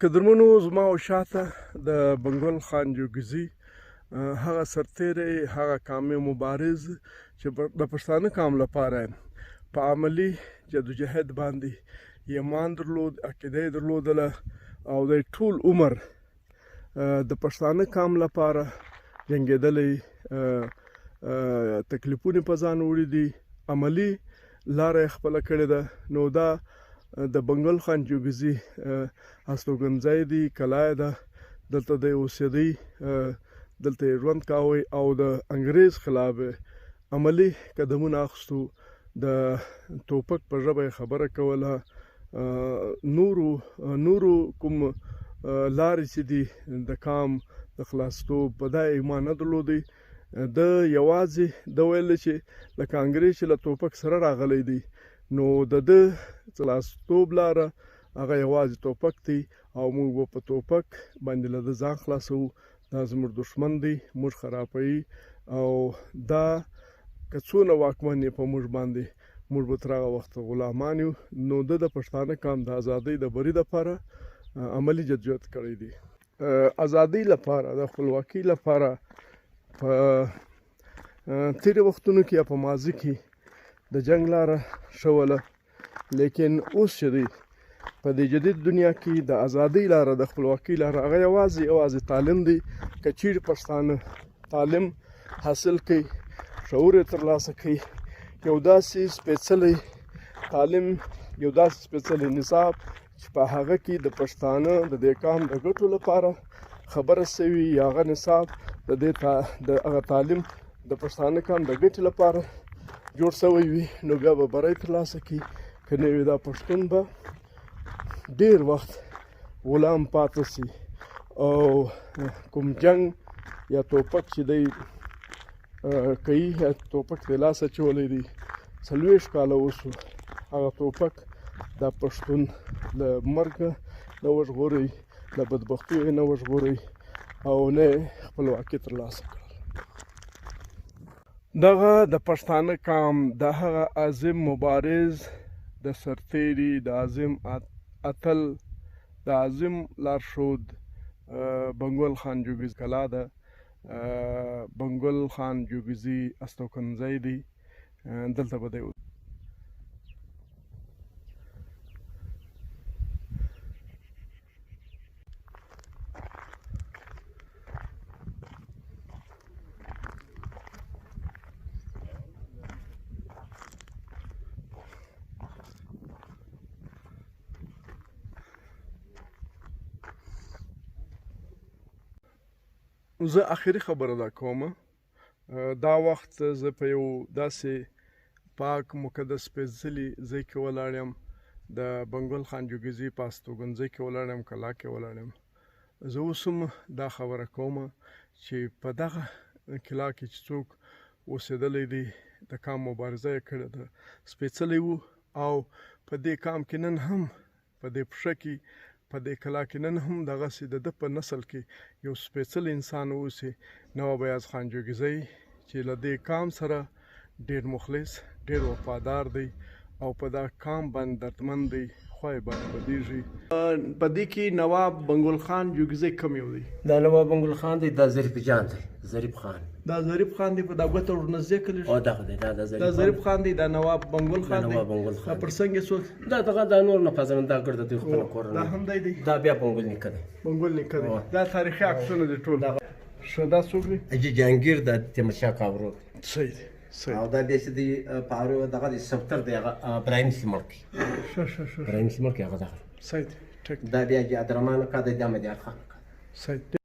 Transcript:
قدرمنو زما او شاته د بنګل خان جوګزي هغه سرتیری هغه کامل مبارز چې د پښتانه قام لپاره په عملی جدوجهد باندې ایمان درلود، عقیده یې درلودله او د ټول عمر د پښتانه قام لپاره جنګېدلی، تکلیفونه په ځان وړي دي، عملی لاره یې خپله کړې ده. نو دا د بنګل خان جوګزي استوګنځای دی، کلا یې ده، دلته دی اوسېدی، دلته یې ژوند کاوه او د انګریز خلاف عملی قدمونه اخیستو. د ټوپک په ژبه یې خبره کوله. نورو کوم لارې چې دي د قام د خلاصتوب په دا ایمان نه درلودی. د یوازې د ویل چې لکه انګریز چې له ټوپک سره راغلی دی، نو د ده خلاصتوب لاره هغه یوازې ټوپک دی او موږ به په ټوپک باندې له ده ځان خلاصوو. دا زموږ دښمن دی، موږ خرابوي او دا که څونه واکمن یې په موږ باندې، موږ به تر هغه وخته غلامان یو. نو ده د پښتانه قام د ازادۍ د بري دپاره عملي جدوجهد کړی دی. ازادۍ لپاره، د خپلواکۍ لپاره په تېرې وختونو کې یا په ماضي کې د جنګ لاره شوله، لیکن اوس چې دی په دې جدید دنیا کې د ازادۍ لاره، د خپلواکۍ لاره، هغه یوازې تعلیم دی. که چیرې پښتانه تعلیم حاصل کړي، شعور یې ترلاسه کړي، یو داسې سپېڅلی تعلیم، یو داسې سپېڅلی نصاب چې په هغه کې د پښتانه د دې قام د ګټو لپاره خبره سوي، یا هغه نصاب د هغه تعلیم د پښتانه قام د ګټې لپاره جوړ سوی وي، نو بیا به بری ترلاسه کړي. که نه وي دا پښتون به ډېر وخت غلام پاتې سي او کوم جنګ یا ټوپک چې دی کوي، یا ټوپک د لاس اچولی دی، 40 کاله وشو، هغه ټوپک دا پښتون له مرګه نه وژغورئ، له بدبختیو نه وژغورئ او نه خپلواکي ترلاسه کړل. دغه د پښتانه قام د هغه عظیم مبارز، د سرتیري، د عظیم اتل، د عظیم لارښود بنګل خان جوګزي کلا ده. بنګل خان جوګزي استوګنځی دی، دلته به دی. زه آخري خبره دا کوم، دا وخت زه په یو داسې پاک مقدس سپېڅلي ځای کې ولاړ یم، د بنګل خان جوګزي په استوګنځای کې ولاړ یم، کلا کې ولاړ یم. زه اوس هم دا خبره کوم چې په دغه کلا کې چې څوک اوسېدلی دی، د قام مبارزه یې کړې ده، سپېڅلی و او په دې قام کې نن هم، په دې پښه کې، په دې کلا کې نن هم دغسې د ده په نسل کې یو سپېڅلی انسان اوسي، نواب ایاز خان جوګزی، چې له دې قام سره ډېر مخلص، ډېر وفادار دی او په دا قام باندې دردمند دی، خوا یې باندې بدېږي. په دې کې نواب بنګل خان جوګزی کوم یو دی؟ دا نواب بنګل خان دی، دا ظریف جان دی، ظریف خان. دا ظریف خان دی، په دا ګوته ورنږدې کلي او دغه دی، دا ظریف خان دی، دا نواب بنګل خان دی. نواب بنګل خان پر څنګ یې څوک؟ دا نور نه پېژنم، دا ګرده دوی خپله کورنۍ. دا هم دی؟ دا بیا بنګل نیکه دی. بنګل نیکه دی. دا تاریخي عکسونه دي ټول. ښه، دا څوک دی؟ حاجي جهانګیر، دا تیمورشاه کاورو. صحیح دی. او دا بیا چې دی پارو دغه دی سفتر دی، هغه ابراهیم سیمرکي. ښه ابراهیم سیمرکي هغه دغه. صحیح دی، ټیک. دا بیا حاجي عبدالرحمن کا دی، دا مدیار خان. صحیح.